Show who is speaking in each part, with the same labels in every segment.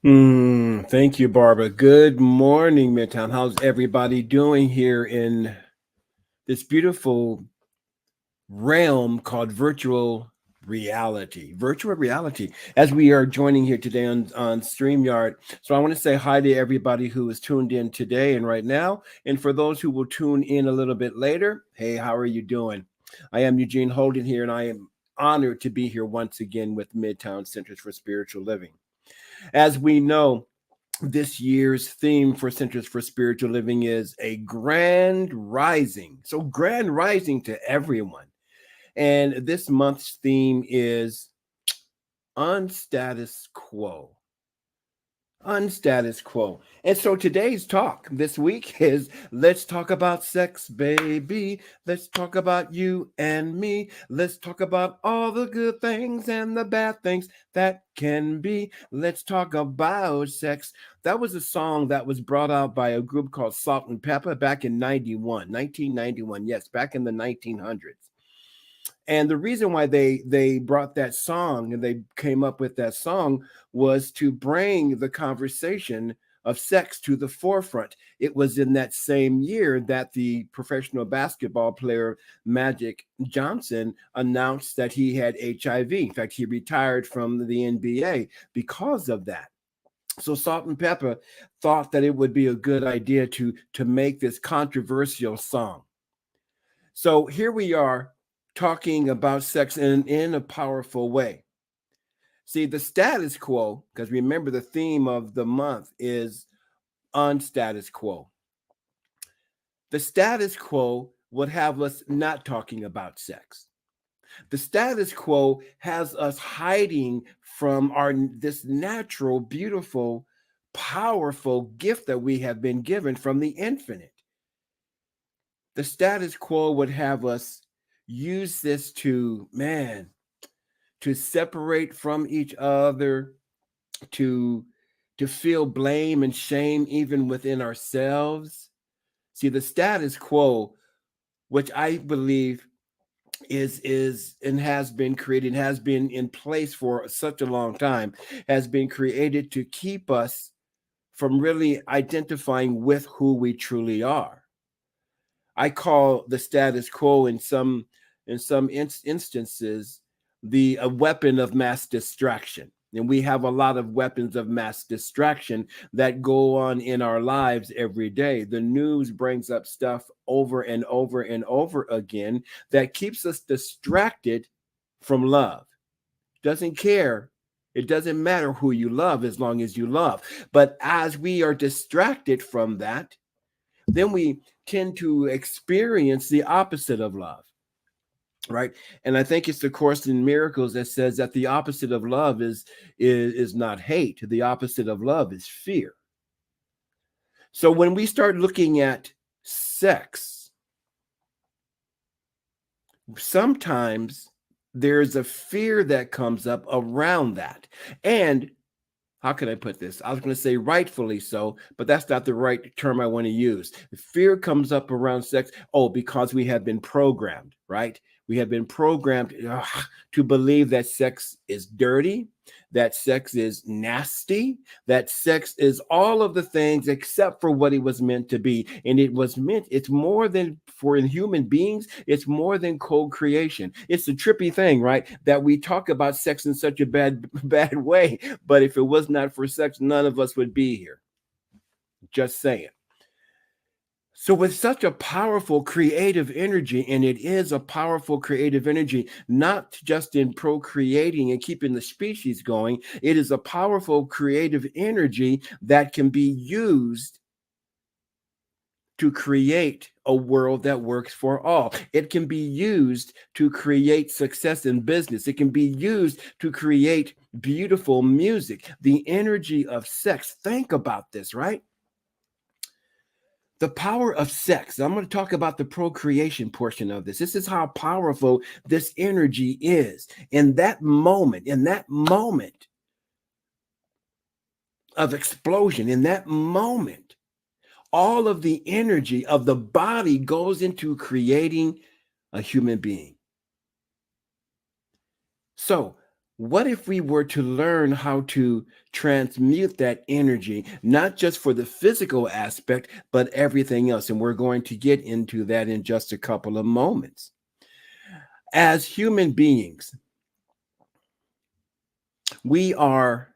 Speaker 1: Thank you, Barbara. Good morning, Midtown. How's everybody doing here in this beautiful realm called virtual reality? Virtual reality, as we are joining here today on StreamYard. So I want to say hi to everybody who is tuned in today and right now. And for those who will tune in a little bit later, hey, how are you doing? I am Eugene Holden here, and I am honored to be here once again with Midtown Centers for Spiritual Living. As we know, this year's theme for Centers for Spiritual Living is a grand rising. So, grand rising to everyone. And this month's theme is unstatus quo. Unstatus quo. And so today's talk this week is let's talk about sex, baby. Let's talk about you and me. Let's talk about all the good things and the bad things that can be. Let's talk about sex. That was a song that was brought out by a group called Salt and Pepper back in 1991. Yes, back in the 1900s. And the reason why they brought that song and they came up with that song was to bring the conversation of sex to the forefront. It was in that same year that the professional basketball player Magic Johnson announced that he had HIV. In fact, he retired from the NBA because of that. So Salt and Pepper thought that it would be a good idea to make this controversial song. So here we are talking about sex in a powerful way. See, the status quo, because remember the theme of the month is unstatus quo. The status quo would have us not talking about sex. The status quo has us hiding from our this natural, beautiful, powerful gift that we have been given from the infinite. The status quo would have us use this to separate from each other, to feel blame and shame even within ourselves. See, the status quo, which I believe is and has been created, has been in place for such a long time, has been created to keep us from really identifying with who we truly are. I call the status quo in some instances the a weapon of mass distraction. And we have a lot of weapons of mass distraction that go on in our lives every day. The news brings up stuff over and over and over again that keeps us distracted from love. Doesn't care. It doesn't matter who you love as long as you love. But as we are distracted from that, then we tend to experience the opposite of love, right? And I think it's the Course in Miracles that says that the opposite of love is not hate. The opposite of love is fear. So when we start looking at sex, sometimes there's a fear that comes up around that. And how can I put this? I was going to say rightfully so, but that's not the right term I want to use. Fear comes up around sex. Oh, because we have been programmed, right? We have been programmed to believe that sex is dirty, that sex is nasty, that sex is all of the things except for what it was meant to be. And it's more than for human beings, it's more than co-creation. It's a trippy thing, right? That we talk about sex in such a bad way. But if it was not for sex, none of us would be here. Just saying. So, with such a powerful creative energy, and it is a powerful creative energy, not just in procreating and keeping the species going, it is a powerful creative energy that can be used to create a world that works for all. It can be used to create success in business. It can be used to create beautiful music. The energy of sex. Think about this, right? The power of sex. I'm going to talk about the procreation portion of this. This is how powerful this energy is. In that moment of explosion, in that moment, all of the energy of the body goes into creating a human being. So What if we were to learn how to transmute that energy, not just for the physical aspect, but everything else? And we're going to get into that in just a couple of moments. As human beings, we are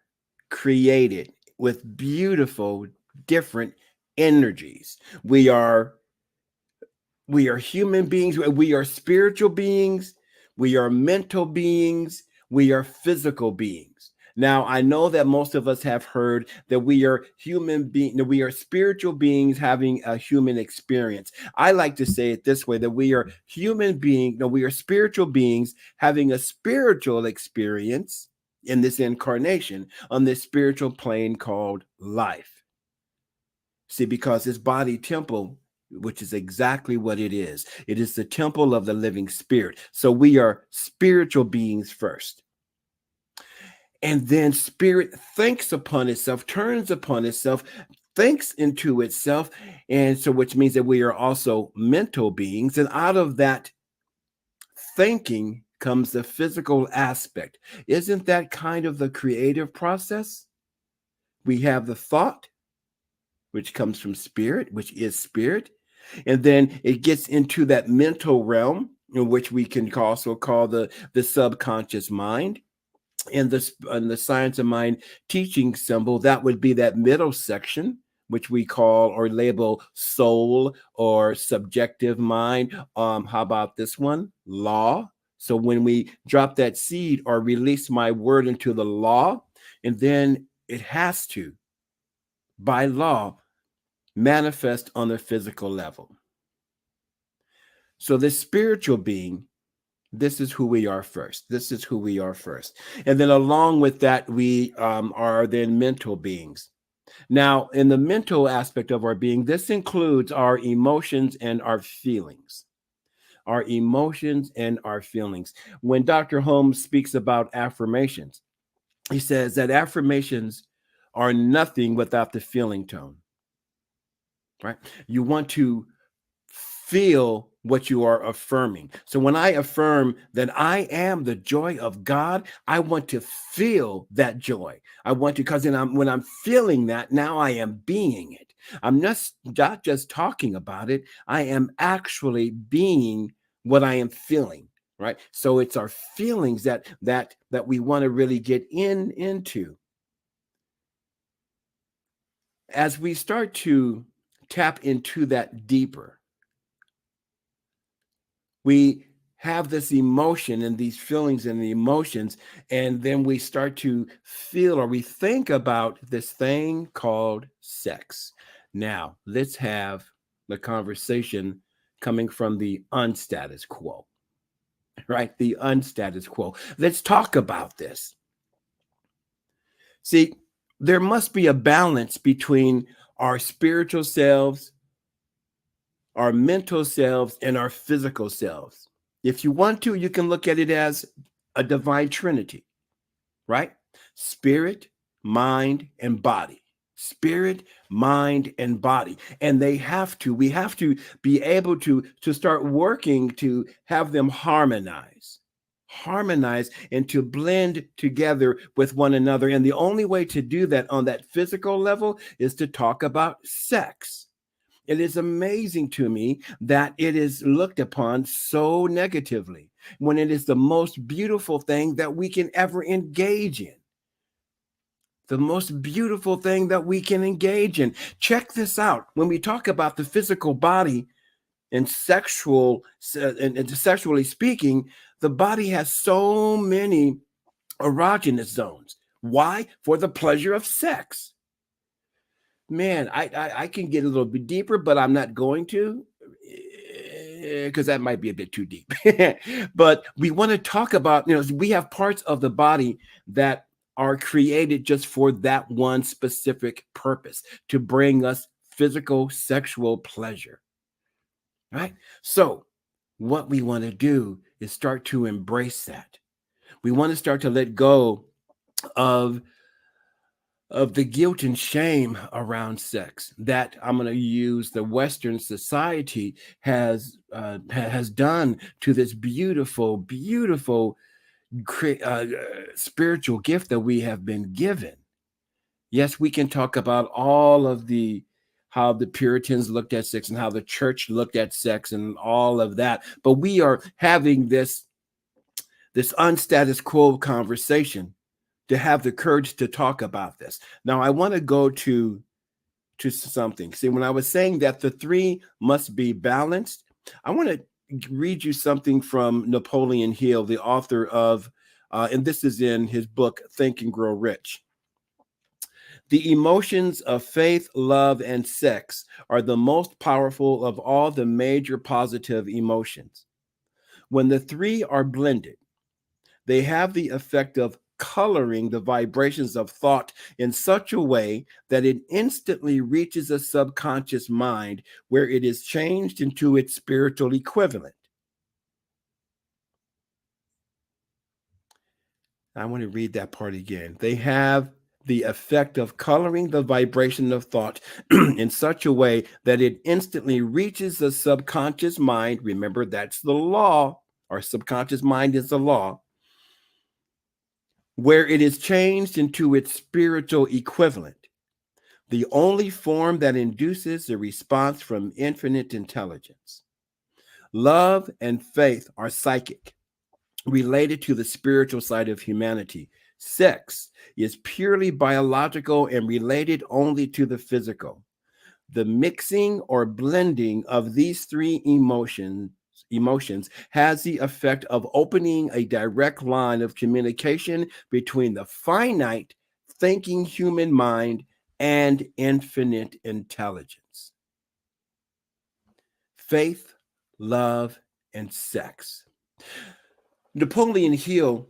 Speaker 1: created with beautiful, different energies. We are human beings, we are spiritual beings, we are mental beings, we are physical beings. Now, I know that most of us have heard that we are human beings, that we are spiritual beings having a human experience. I like to say it this way, that we are human beings, no, we are spiritual beings having a spiritual experience in this incarnation on this spiritual plane called life. See, because this body temple, which is exactly what it is the temple of the living spirit. So we are spiritual beings first. And then spirit thinks upon itself, turns upon itself, thinks into itself. And so, which means that we are also mental beings. And out of that thinking comes the physical aspect. Isn't that kind of the creative process? We have the thought, which comes from spirit, which is spirit. And then it gets into that mental realm, in which we can also call the subconscious mind. And the science of mind teaching symbol, that would be that middle section, which we call or label soul or subjective mind. How about this one? Law. So when we drop that seed or release my word into the law, and then it has to, by law, manifest on the physical level. So this spiritual being, this is who we are first. This is who we are first. And then along with that, we are then mental beings. Now, in the mental aspect of our being, this includes our emotions and our feelings. Our emotions and our feelings. When Dr. Holmes speaks about affirmations, he says that affirmations are nothing without the feeling tone, right? You want to feel what you are affirming. So when I affirm that I am the joy of God, I want to feel that joy. I want to, because when I'm feeling that, now I am being it. I'm not just talking about it. I am actually being what I am feeling. Right. So it's our feelings that we want to really get into. As we start to tap into that deeper, we have this emotion and these feelings and the emotions, and then we start to feel or we think about this thing called sex. Now, let's have the conversation coming from the unstatus quo, right? The unstatus quo. Let's talk about this. See, there must be a balance between our spiritual selves, our mental selves, and our physical selves. If you want to, you can look at it as a divine trinity, right? Spirit, mind, and body. Spirit, mind, and body. And we have to be able to start working to have them harmonize and to blend together with one another. And the only way to do that on that physical level is to talk about sex. It is amazing to me that it is looked upon so negatively when it is the most beautiful thing that we can ever engage in. The most beautiful thing that we can engage in. Check this out. When we talk about the physical body and sexually speaking, the body has so many erogenous zones. Why? For the pleasure of sex. Man, I can get a little bit deeper, but I'm not going to, because that might be a bit too deep. But we want to talk about, we have parts of the body that are created just for that one specific purpose, to bring us physical, sexual pleasure, right? So what we want to do is start to embrace that. We want to start to let go of the guilt and shame around sex that I'm going to use the Western society has done to this beautiful, beautiful spiritual gift that we have been given. Yes, we can talk about all of the how the Puritans looked at sex and how the church looked at sex and all of that, but we are having this unstatus quo conversation to have the courage to talk about this. Now, I want to go to something. See, when I was saying that the three must be balanced, I want to read you something from Napoleon Hill, the author of, and this is in his book, Think and Grow Rich. The emotions of faith, love, and sex are the most powerful of all the major positive emotions. When the three are blended, they have the effect of coloring the vibrations of thought in such a way that it instantly reaches a subconscious mind where it is changed into its spiritual equivalent. I want to read that part again. They have the effect of coloring the vibration of thought in such a way that it instantly reaches the subconscious mind. Remember, that's the law. Our subconscious mind is the law, where it is changed into its spiritual equivalent, the only form that induces a response from infinite intelligence. Love and faith are psychic, related to the spiritual side of humanity. Sex is purely biological and related only to the physical. The mixing or blending of these three emotions has the effect of opening a direct line of communication between the finite thinking human mind and infinite intelligence. Faith, love, and sex. Napoleon Hill,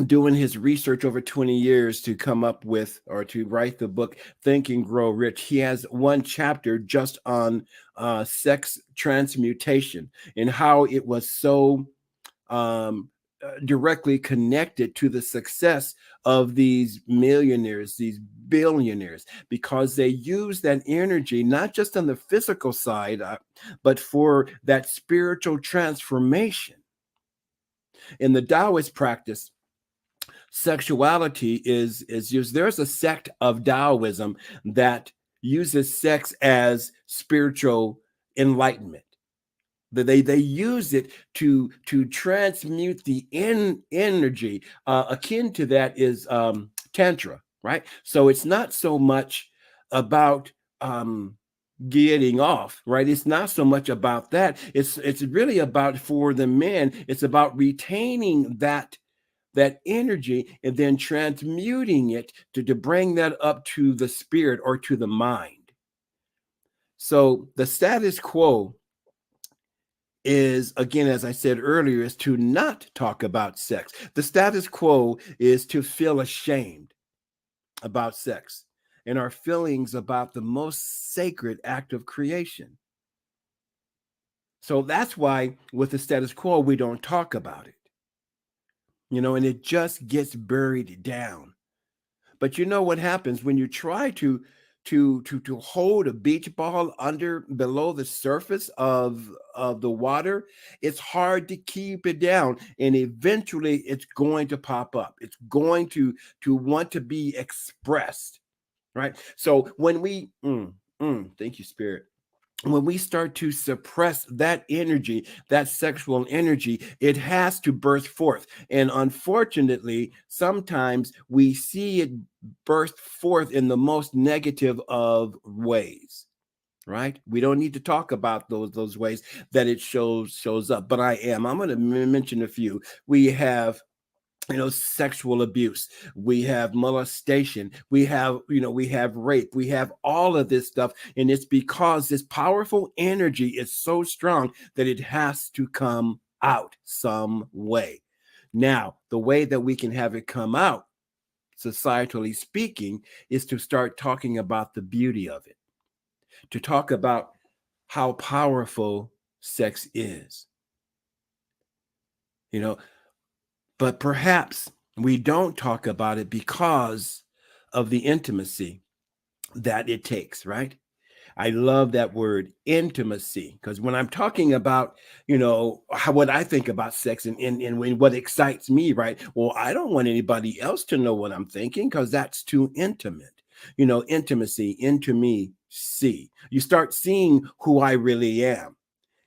Speaker 1: doing his research over 20 years to come up with or to write the book Think and Grow Rich, he has one chapter just on sex transmutation and how it was so directly connected to the success of these millionaires, these billionaires, because they use that energy not just on the physical side, but for that spiritual transformation. In the Taoist practice, sexuality is used. There's a sect of Taoism that uses sex as spiritual enlightenment. They use it to transmute the energy. Akin to that is tantra, right? So it's not so much about getting off, right? It's not so much about that. It's really about, for the men, it's about retaining that energy and then transmuting it to bring that up to the spirit or to the mind. So the status quo is, again, as I said earlier, is to not talk about sex. The status quo is to feel ashamed about sex and our feelings about the most sacred act of creation. So that's why with the status quo, we don't talk about it, and it just gets buried down. But you know what happens when you try to hold a beach ball below the surface of the water? It's hard to keep it down, and eventually it's going to pop up. It's going to want to be expressed, right? So when we thank you, Spirit. When we start to suppress that energy, that sexual energy, it has to burst forth. And unfortunately, sometimes we see it burst forth in the most negative of ways, right? We don't need to talk about those ways that it shows up, but I'm going to mention a few. We have sexual abuse, we have molestation, we have rape, we have all of this stuff, and it's because this powerful energy is so strong that it has to come out some way. Now, the way that we can have it come out, societally speaking, is to start talking about the beauty of it, to talk about how powerful sex is, but perhaps we don't talk about it because of the intimacy that it takes, right? I love that word intimacy, because when I'm talking about, what I think about sex and what excites me, right? Well, I don't want anybody else to know what I'm thinking because that's too intimate. Intimacy, into me, see. You start seeing who I really am.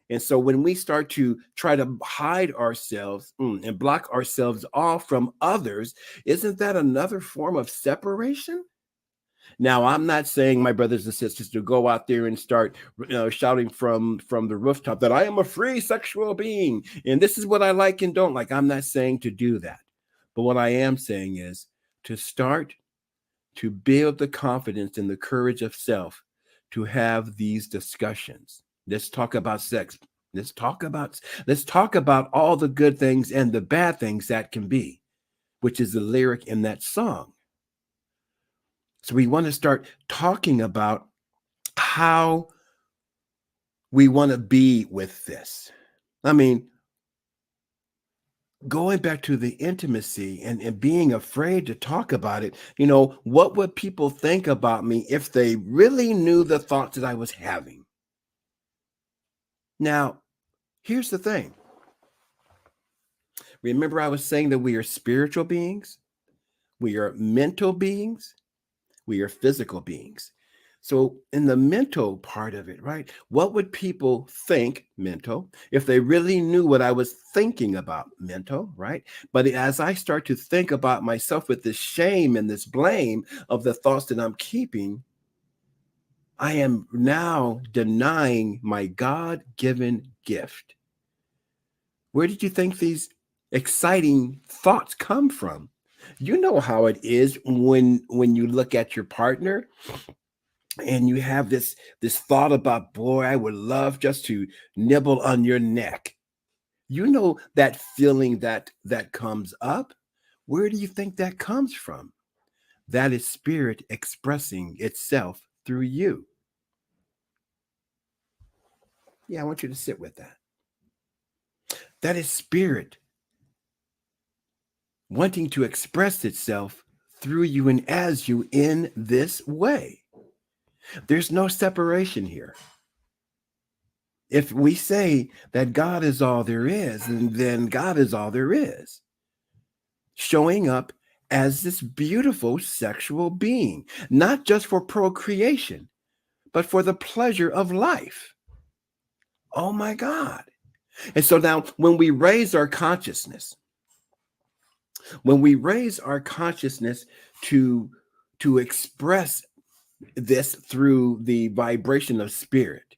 Speaker 1: And so when we start to try to hide ourselves and block ourselves off from others, isn't that another form of separation? Now, I'm not saying, my brothers and sisters, to go out there and start, shouting from the rooftop that I am a free sexual being and this is what I like and don't like. I'm not saying to do that. But what I am saying is to start to build the confidence and the courage of self to have these discussions. Let's talk about sex. Let's talk about all the good things and the bad things that can be, which is the lyric in that song. So we want to start talking about how we want to be with this. I mean, going back to the intimacy and being afraid to talk about it, what would people think about me if they really knew the thoughts that I was having? Now, here's the thing. Remember, I was saying that we are spiritual beings, we are mental beings, we are physical beings. So, in the mental part of it, right? What would people think, mental, if they really knew what I was thinking about, mental, right? But as I start to think about myself with this shame and this blame of the thoughts that I'm keeping, I am now denying my God given gift. Where did you think these exciting thoughts come from? You know how it is when you look at your partner and you have this thought about, boy, I would love just to nibble on your neck. You know that feeling that comes up. Where do you think that comes from? That is spirit expressing itself through you. Yeah, I want you to sit with that. That is spirit wanting to express itself through you and as you in this way. There's no separation here. If we say that God is all there is, then God is all there is, showing up as this beautiful sexual being, not just for procreation, but for the pleasure of life. Oh my God. And so now when we raise our consciousness, to express this through the vibration of spirit,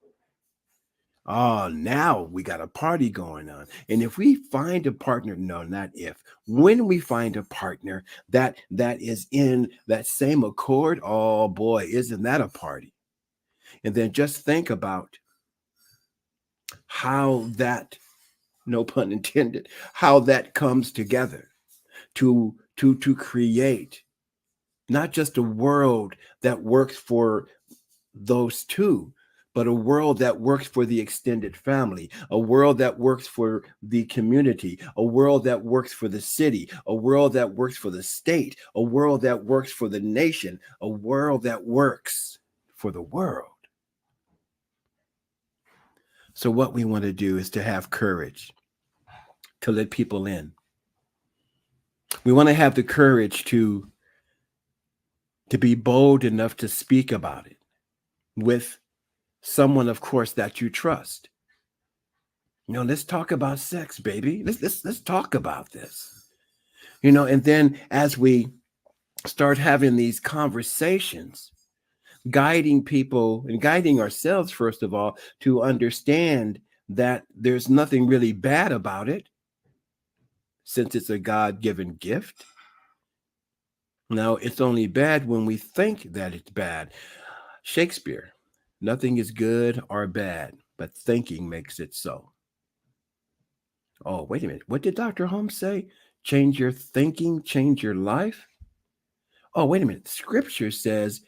Speaker 1: oh, now we got a party going on. And if we find a partner, no, not if, when we find a partner that is in that same accord, oh boy, isn't that a party? And then just think about how that, no pun intended, how that comes together to create not just a world that works for those two, but a world that works for the extended family, a world that works for the community, a world that works for the city, a world that works for the state, a world that works for the nation, a world that works for the world. So what we want to do is to have courage to let people in. We want to have the courage to be bold enough to speak about it with someone, of course, that you trust. Let's talk about sex, baby. Let's talk about this. And then as we start having these conversations, guiding people and guiding ourselves, first of all, to understand that there's nothing really bad about it, since it's a God-given gift. Now, it's only bad when we think that it's bad. Shakespeare, nothing is good or bad, but thinking makes it so. Oh, wait a minute. What did Dr. Holmes say? Change your thinking, change your life. Oh, wait a minute. Scripture says,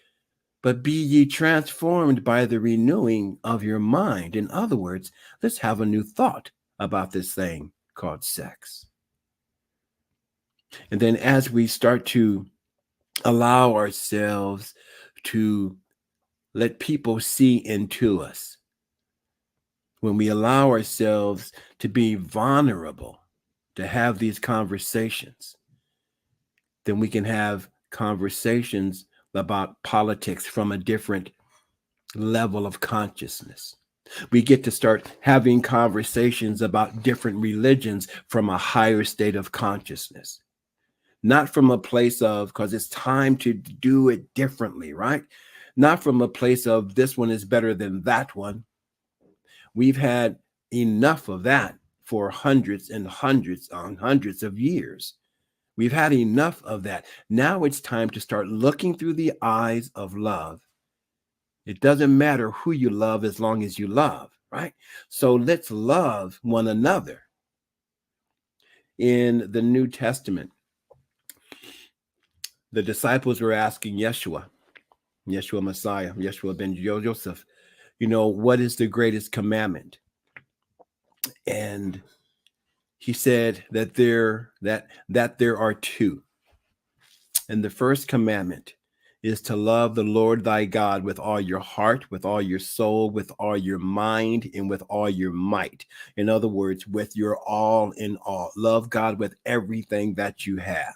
Speaker 1: but be ye transformed by the renewing of your mind. In other words, let's have a new thought about this thing called sex. And then as we start to allow ourselves to let people see into us. When we allow ourselves to be vulnerable, to have these conversations, then we can have conversations about politics from a different level of consciousness. We get to start having conversations about different religions from a higher state of consciousness, not from a place of, because it's time to do it differently, right? Not from a place of this one is better than that one. We've had enough of that for hundreds and hundreds on hundreds of years. We've had enough of that. Now it's time to start looking through the eyes of love. It doesn't matter who you love as long as you love, right? So let's love one another. In the New Testament, the disciples were asking Yeshua Messiah, Yeshua ben Joseph, what is the greatest commandment? And he said that there are two. And the first commandment is to love the Lord thy God with all your heart, with all your soul, with all your mind, and with all your might. In other words, with your all in all. Love God with everything that you have,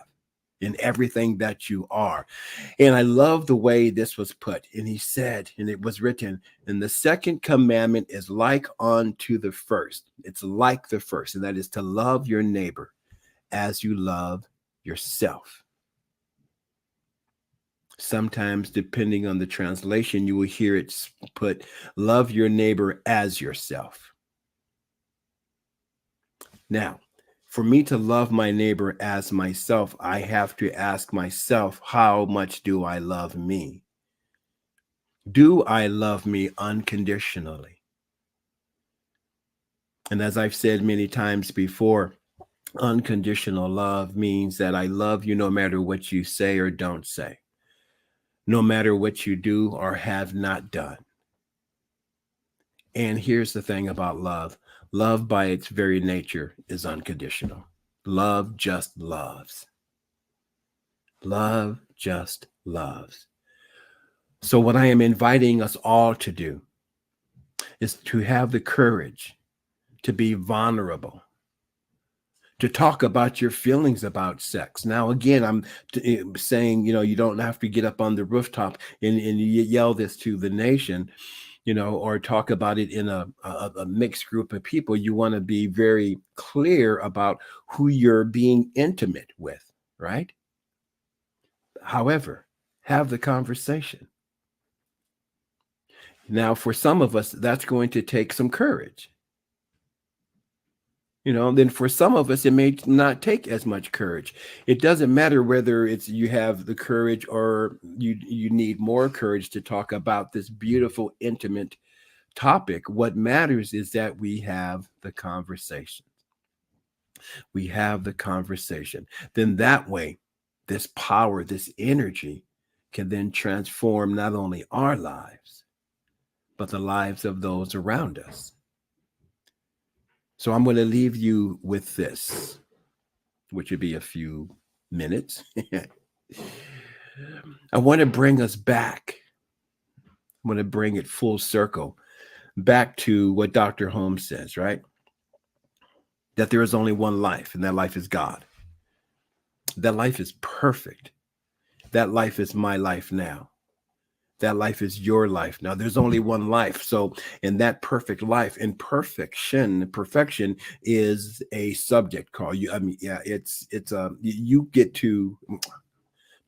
Speaker 1: in everything that you are. And I love the way this was put. And he said, and it was written, and the second commandment is like unto the first. It's like the first, and that is to love your neighbor as you love yourself. Sometimes, depending on the translation, you will hear it put, love your neighbor as yourself. Now, for me to love my neighbor as myself, I have to ask myself, how much do I love me? Do I love me unconditionally? And as I've said many times before, unconditional love means that I love you no matter what you say or don't say, no matter what you do or have not done. And here's the thing about love. Love by its very nature is unconditional. Love just loves. Love just loves. So what I am inviting us all to do is to have the courage to be vulnerable, to talk about your feelings about sex. Now, again, I'm saying, you don't have to get up on the rooftop and yell this to the nation, or talk about it in a mixed group of people. You want to be very clear about who you're being intimate with, right? However, have the conversation. Now, for some of us, that's going to take some courage. Then for some of us, it may not take as much courage. It doesn't matter whether it's you have the courage or you need more courage to talk about this beautiful, intimate topic. What matters is that we have the conversation. We have the conversation. Then that way, this power, this energy can then transform not only our lives, but the lives of those around us. So I'm going to leave you with this, which would be a few minutes. I want to bring us back. I want to bring it full circle back to what Dr. Holmes says, right? That there is only one life, and that life is God. That life is perfect. That life is my life now. That life is your life. Now, there's only one life. So in that perfect life, in perfection is a subject called you. You get to,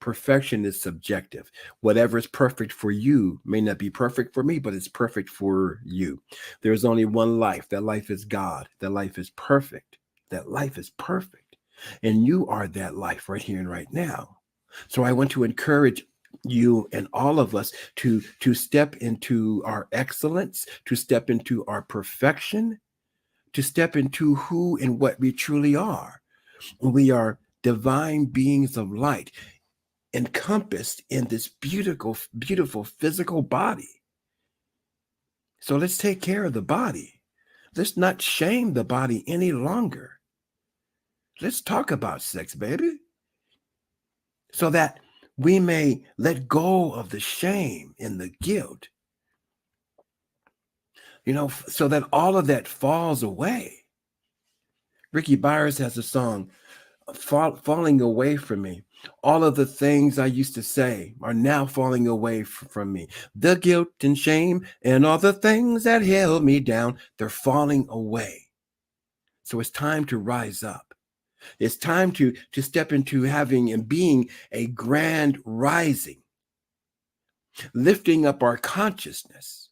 Speaker 1: perfection is subjective. Whatever is perfect for you may not be perfect for me, but it's perfect for you. There's only one life. That life is God. That life is perfect. That life is perfect. And you are that life right here and right now. So I want to encourage you and all of us to step into our excellence, to step into our perfection, to step into who and what we truly are. We are divine beings of light, encompassed in this beautiful physical body. So let's take care of the body. Let's not shame the body any longer. Let's talk about sex, baby, so that we may let go of the shame and the guilt so that all of that falls away. Ricky Byers has a song, Falling Away From Me. All of the things I used to say are now falling away from me. The guilt and shame and all the things that held me down, they're falling away. So it's time to rise up. It's time to step into having and being a grand rising, lifting up our consciousness,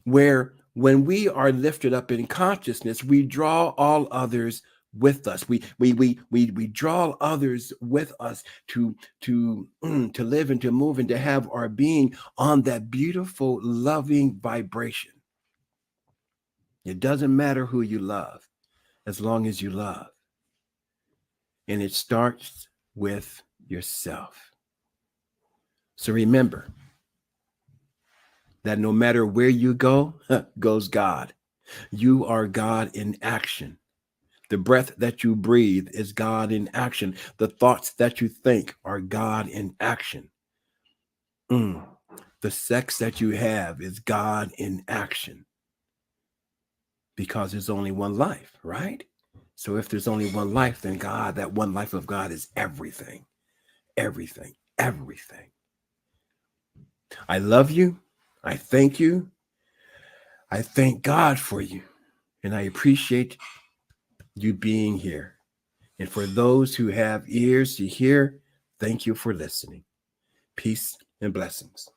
Speaker 1: where when we are lifted up in consciousness, we draw all others with us. We draw others with us to live and to move and to have our being on that beautiful, loving vibration. It doesn't matter who you love, as long as you love. And it starts with yourself. So remember that no matter where you go, goes God. You are God in action. The breath that you breathe is God in action. The thoughts that you think are God in action. The sex that you have is God in action. Because there's only one life, right? So if there's only one life, then God, that one life of God is everything, everything, everything. I love you. I thank you. I thank God for you. And I appreciate you being here. And for those who have ears to hear, thank you for listening. Peace and blessings.